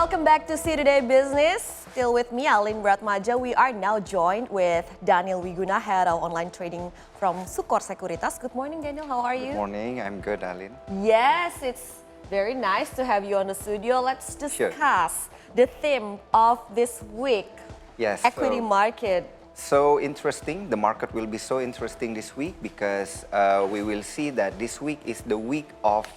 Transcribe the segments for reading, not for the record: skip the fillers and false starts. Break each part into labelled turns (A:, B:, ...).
A: welcome back to See Today Business. Still with me, Alin Bratmaja. We are now joined with Daniel Wiguna, Head of Online Trading from Sukor Sekuritas. Good morning, Daniel. How are you?
B: Good morning. I'm good, Alin.
A: Yes, it's very nice to have you on the studio. Let's discuss the theme of this week.
B: Yes.
A: Equity market.
B: So interesting. The market will be so interesting this week because we will see that this week is the week of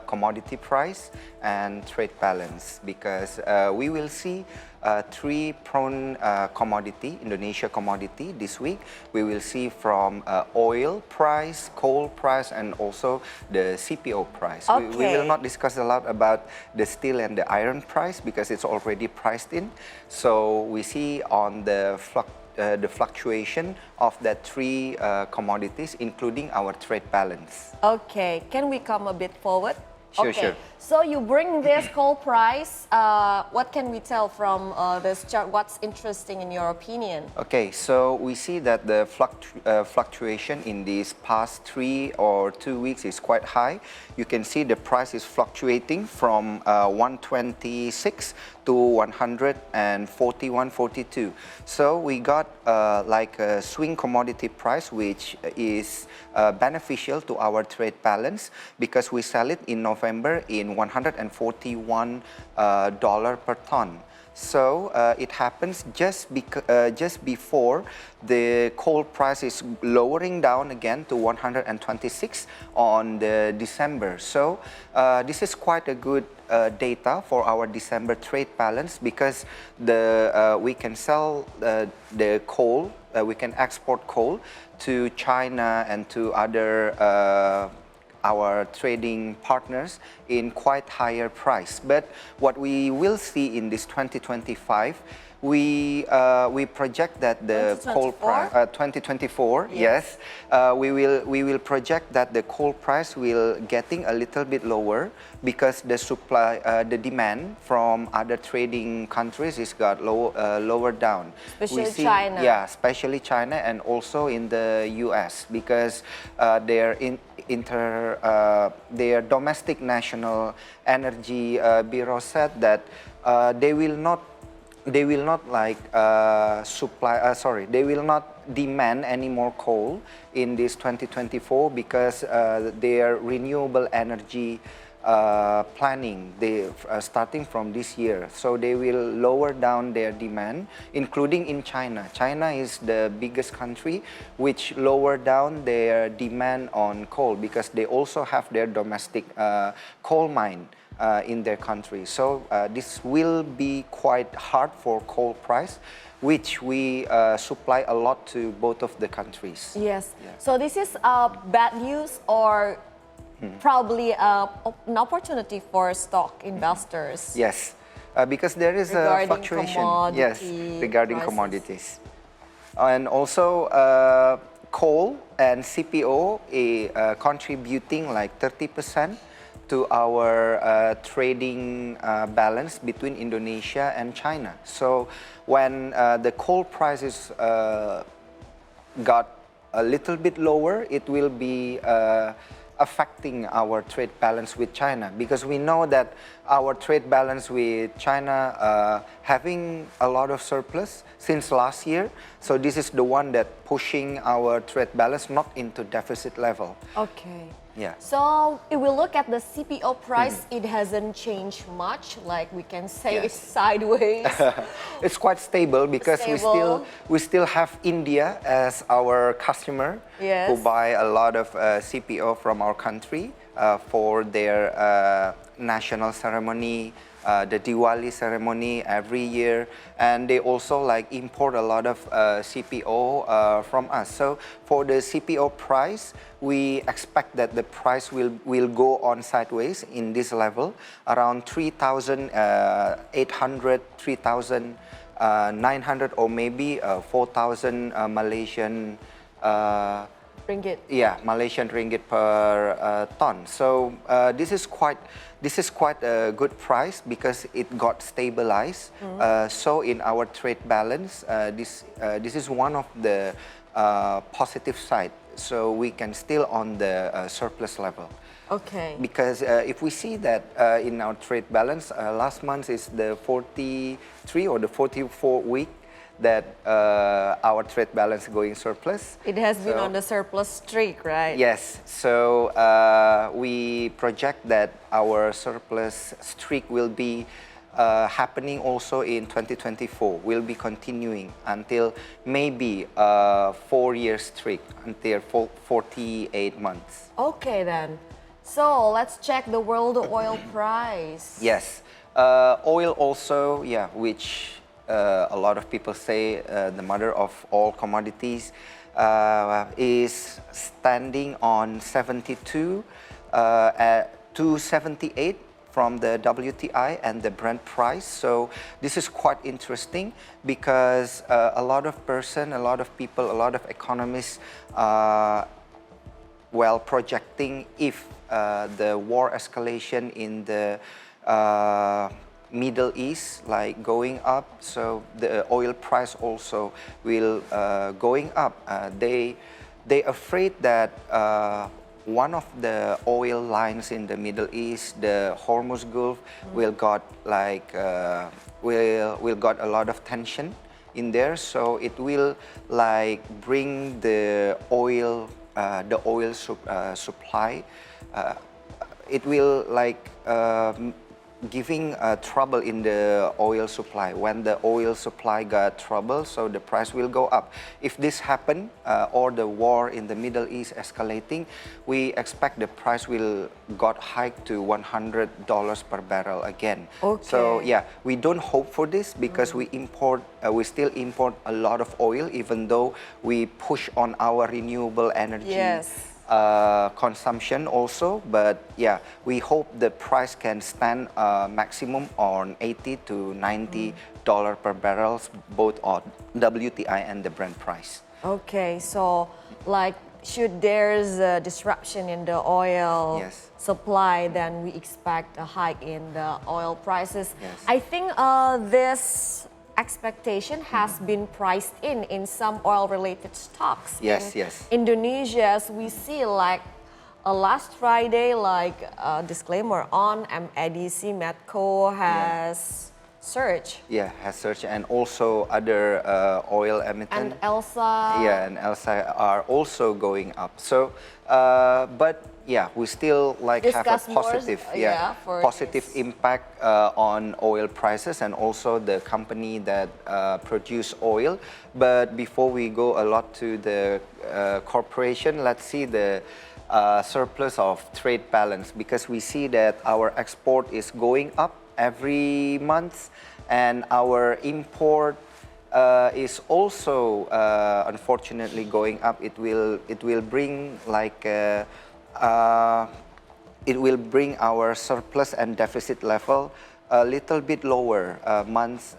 B: commodity price and trade balance, because we will see three prone commodity, Indonesia commodity this week. We will see from oil price, coal price, and also the CPO price.
A: Okay.
B: We will not discuss a lot about the steel and the iron price because it's already priced in. So we see on the fluctuation of that three commodities, including our trade balance.
A: Okay, can we come a bit forward?
B: Sure.
A: So you bring this coal price. What can we tell from this chart? What's interesting in your opinion?
B: Okay, so we see that the fluctuation in these past 3 or 2 weeks is quite high. You can see the price is fluctuating from 126 to 141, 42. So we got like a swing commodity price, which is beneficial to our trade balance because we sell it in November in $141 per ton. So it happens just before the coal price is lowering down again to 126 on the December. So this is quite a good data for our December trade balance because we can sell the coal, we can export coal to China and to other our trading partners in quite higher price. But what we will see in this 2025, we project that the coal price 2024 yes, we will project that the coal price will getting a little bit lower because the supply the demand from other trading countries is got lower down,
A: especially China.
B: Yeah, especially China and also in the US because their domestic national energy bureau said that they will not like they will not demand any more coal in this 2024 because their renewable energy planning, they starting from this year. So they will lower down their demand, including in China. China is the biggest country which lower down their demand on coal because they also have their domestic coal mine in their country. So this will be quite hard for coal price, which we supply a lot to both of the countries.
A: Yes. Yeah. So this is bad news or probably an opportunity for stock investors?
B: Yes, because there is a fluctuation. Yes, regarding
A: prices.
B: Commodities. And also coal and CPO contributing like 30% to our trading balance between Indonesia and China. So when the coal prices got a little bit lower, it will be affecting our trade balance with China because we know that our trade balance with China having a lot of surplus since last year. So this is the one that pushing our trade balance not into deficit level.
A: Okay.
B: Yeah.
A: So if we look at the CPO price, it hasn't changed much. Like we can say it's sideways.
B: It's quite stable because we still have India as our customer who buy a lot of CPO from our country for their national ceremony, the Diwali ceremony every year, and they also like import a lot of CPO from us. So for the CPO price, we expect that the price will go on sideways in this level around 3,800, 3,900 or maybe 4,000 Malaysian
A: ringgit.
B: Yeah, Malaysian ringgit per ton. So this is quite a good price because it got stabilized. So in our trade balance, this is one of the positive side. So we can still on the surplus level.
A: Okay.
B: Because if we see that in our trade balance, last month is the 43 or the 44 week that our trade balance going surplus.
A: It has been
B: So-
A: on the surplus streak, right?
B: Yes, so we project that our surplus streak will be happening also in 2024, will be continuing until maybe 4-year streak, until 48 months.
A: Okay then. So let's check the world oil price.
B: Yes, oil also, yeah, which a lot of people say the mother of all commodities, is standing on 72 to 78 from the WTI and the Brent price. So this is quite interesting because a lot of people, a lot of economists projecting if the war escalation in the Middle East like going up, so the oil price also will going up. They afraid that one of the oil lines in the Middle East, the Hormuz Gulf, will got like will got a lot of tension in there, so it will like bring the oil supply. It will like giving trouble in the oil supply. When the oil supply got trouble, so the price will go up. If this happen or the war in the Middle East escalating, we expect the price will got hiked to $100 per barrel again.
A: Okay.
B: So yeah, we don't hope for this because we still import a lot of oil, even though we push on our renewable energy.
A: Yes.
B: Consumption also, but yeah, we hope the price can stand maximum on $80 to $90 per barrels, both on WTI and the Brent price.
A: Okay, so like should there's a disruption in the oil
B: Yes.
A: supply, then we expect a hike in the oil prices.
B: Yes.
A: I think this expectation has been priced in some oil-related stocks.
B: Yes,
A: in
B: yes.
A: Indonesia, as we see like last Friday, like disclaimer on MEDC Medco has surged.
B: Yeah, has surged, and also other oil emitters.
A: And Elsa.
B: Yeah, and Elsa are also going up. So, but yeah, we still like have a
A: Discuss more,
B: positive,
A: for
B: positive
A: this.
B: impact on oil prices and also the company that produce oil. But before we go a lot to the corporation, let's see the surplus of trade balance, because we see that our export is going up every month and our import is also unfortunately going up. It will bring like it will bring our surplus and deficit level a little bit lower month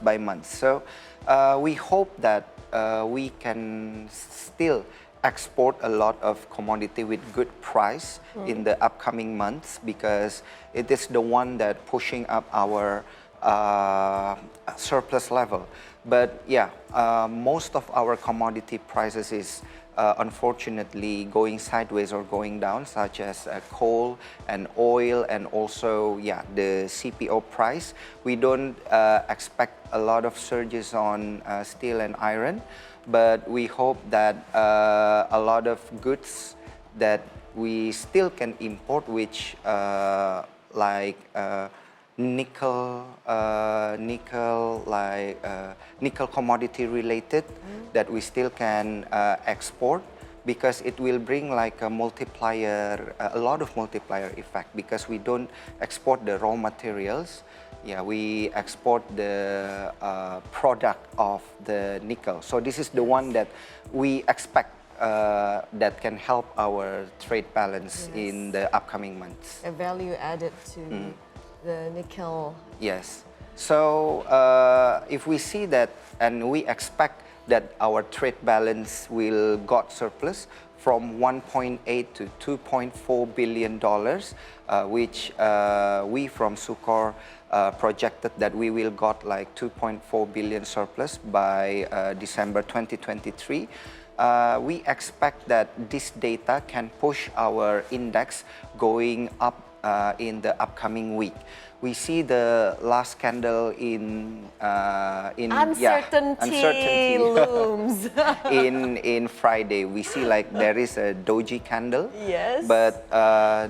B: by month. So we hope that we can still export a lot of commodity with good price in the upcoming months, because it is the one that pushing up our surplus level. But yeah, most of our commodity prices is unfortunately going sideways or going down, such as coal and oil, and also the CPO price. We don't expect a lot of surges on steel and iron, but we hope that a lot of goods that we still can import, which like nickel commodity related, that we still can export, because it will bring like a multiplier, a lot of multiplier effect, because we don't export the raw materials. Yeah, we export the product of the nickel. So this is the one that we expect that can help our trade balance in the upcoming months.
A: A value added to the nickel.
B: Yes. So if we see that, and we expect that our trade balance will got surplus from 1.8 to 2.4 billion dollars, which we from Sukor projected that we will got like 2.4 billion surplus by December 2023. we expect that this data can push our index going up in the upcoming week. We see the last candle in
A: Uncertainty looms.
B: in Friday. We see like there is a doji candle.
A: Yes.
B: But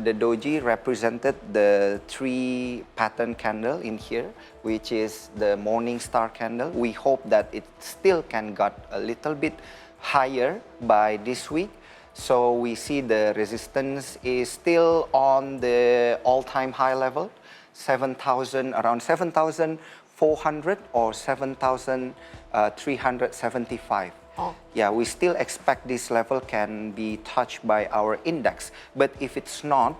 B: the doji represented the 3 pattern candle in here, which is the morning star candle. We hope that it still can get a little bit higher by this week. So we see the resistance is still on the all-time high level, 7,000, around 7,400 or 7,375.
A: Oh.
B: Yeah, we still expect this level can be touched by our index. But if it's not,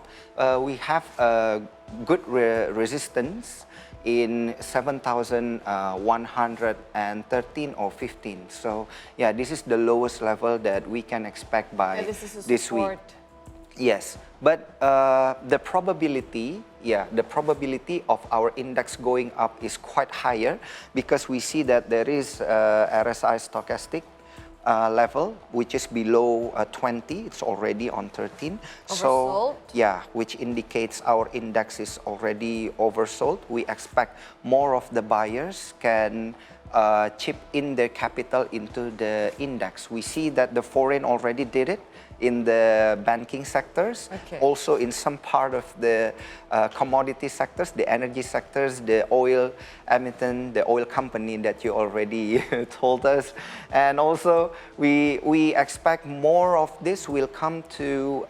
B: we have a good resistance in 7,113 or 15. So yeah, this is the lowest level that we can expect by this week. Yes, but the probability of our index going up is quite higher because we see that there is RSI stochastic level which is below 20. It's already on 13.
A: Oversold.
B: So yeah, which indicates our index is already oversold. We expect more of the buyers can chip in their capital into the index. We see that the foreign already did it in the banking sectors, also in some part of the commodity sectors, the energy sectors, the oil emittent, the oil company that you already told us. And also we expect more of this will come to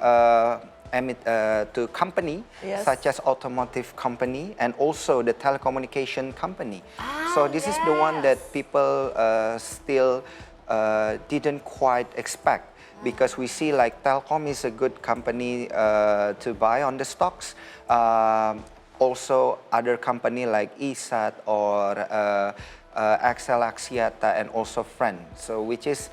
B: company, such as automotive company and also the telecommunication company. So this is the one that people still didn't quite expect, because we see like Telkom is a good company to buy on the stocks. Also other company like ESAT or XL Axiata and also Friend. So which is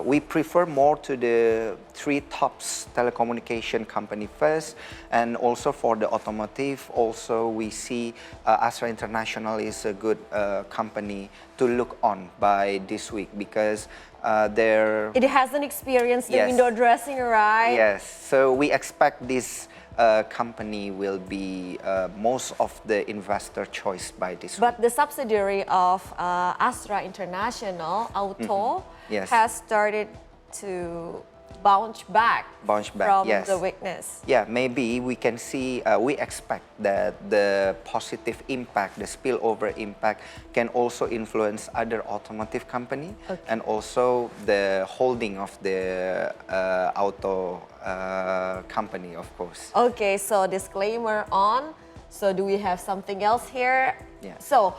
B: we prefer more to the 3 tops telecommunication company first, and also for the automotive also we see Astra International is a good company to look on by this week, because
A: it hasn't experienced the window dressing, right?
B: Yes, so we expect this company will be most of the investor choice by this week.
A: But the subsidiary of Astra International, Auto, has started to bounce back from the weakness.
B: Yeah, maybe we can see, we expect that the positive impact, the spillover impact can also influence other automotive company and also the holding of the auto company, of course.
A: Okay, so disclaimer on. So do we have something else here?
B: Yeah.
A: So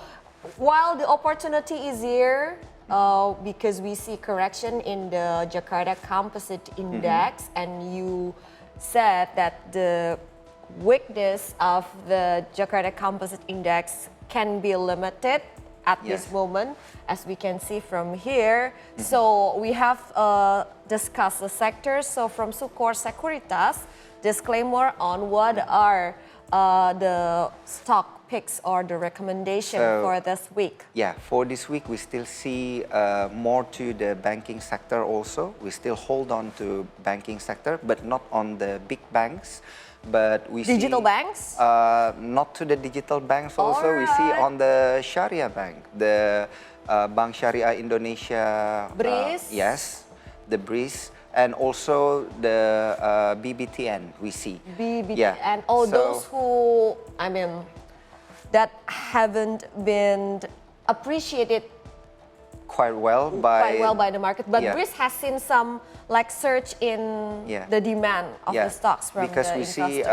A: while the opportunity is here, because we see correction in the Jakarta Composite Index, and you said that the weakness of the Jakarta Composite Index can be limited at this moment, as we can see from here. So we have discussed the sectors. So from Sukor Sekuritas, disclaimer on what are the stock picks or the recommendation for this week?
B: Yeah, for this week we still see more to the banking sector also. We still hold on to banking sector, but not on the big banks. But we
A: digital
B: see,
A: banks?
B: Not to the digital banks also. We see on the Sharia bank, the Bank Syariah Indonesia.
A: BRIS?
B: Yes, the BRIS. And also the BBTN we see.
A: BBTN, and all those who, I mean, that haven't been appreciated
B: quite well by
A: the market, but BRIS has seen some like surge in the demand of the stocks from
B: because
A: the
B: we
A: investors.
B: see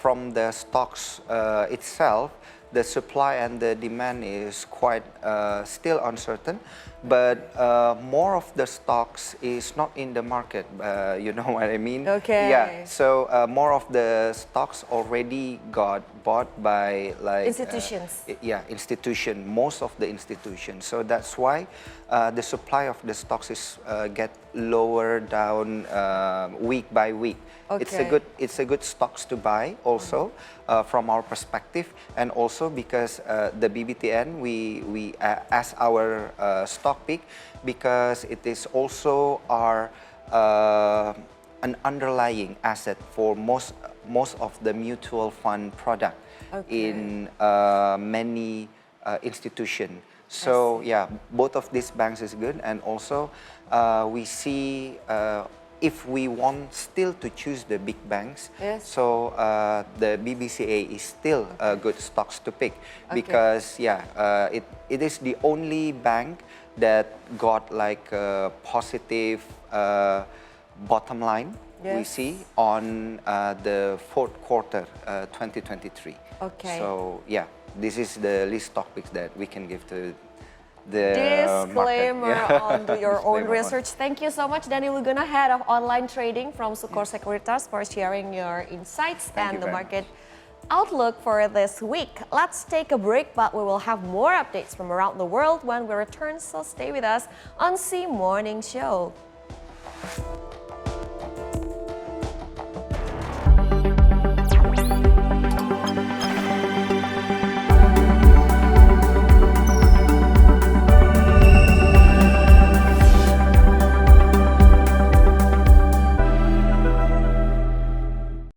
B: from the stocks itself, the supply and the demand is quite still uncertain, but more of the stocks is not in the market. You know what I mean?
A: Okay.
B: Yeah. So more of the stocks already got bought by like
A: institutions.
B: Most of the institutions. So that's why the supply of the stocks is lower down week by week.
A: Okay.
B: It's a good stocks to buy also from our perspective, and also because the BBTN we as our stock pick, because it is also our an underlying asset for most of the mutual fund product in many institution. So yeah, both of these banks is good, and also we see if we want still to choose the big banks, so the BBCA is still a good stocks to pick, because yeah, it is the only bank that got like a positive bottom line we see on the fourth quarter 2023.
A: Okay.
B: So yeah, this is the list topics that we can give to the
A: disclaimer
B: market.
A: on your own
B: Disclaimer
A: research. Thank you so much, Danny Wiguna, head of online trading from Sukor Sekuritas, for sharing your insights and the market outlook for this week. Let's take a break, but we will have more updates from around the world when we return, so stay with us on C Morning Show.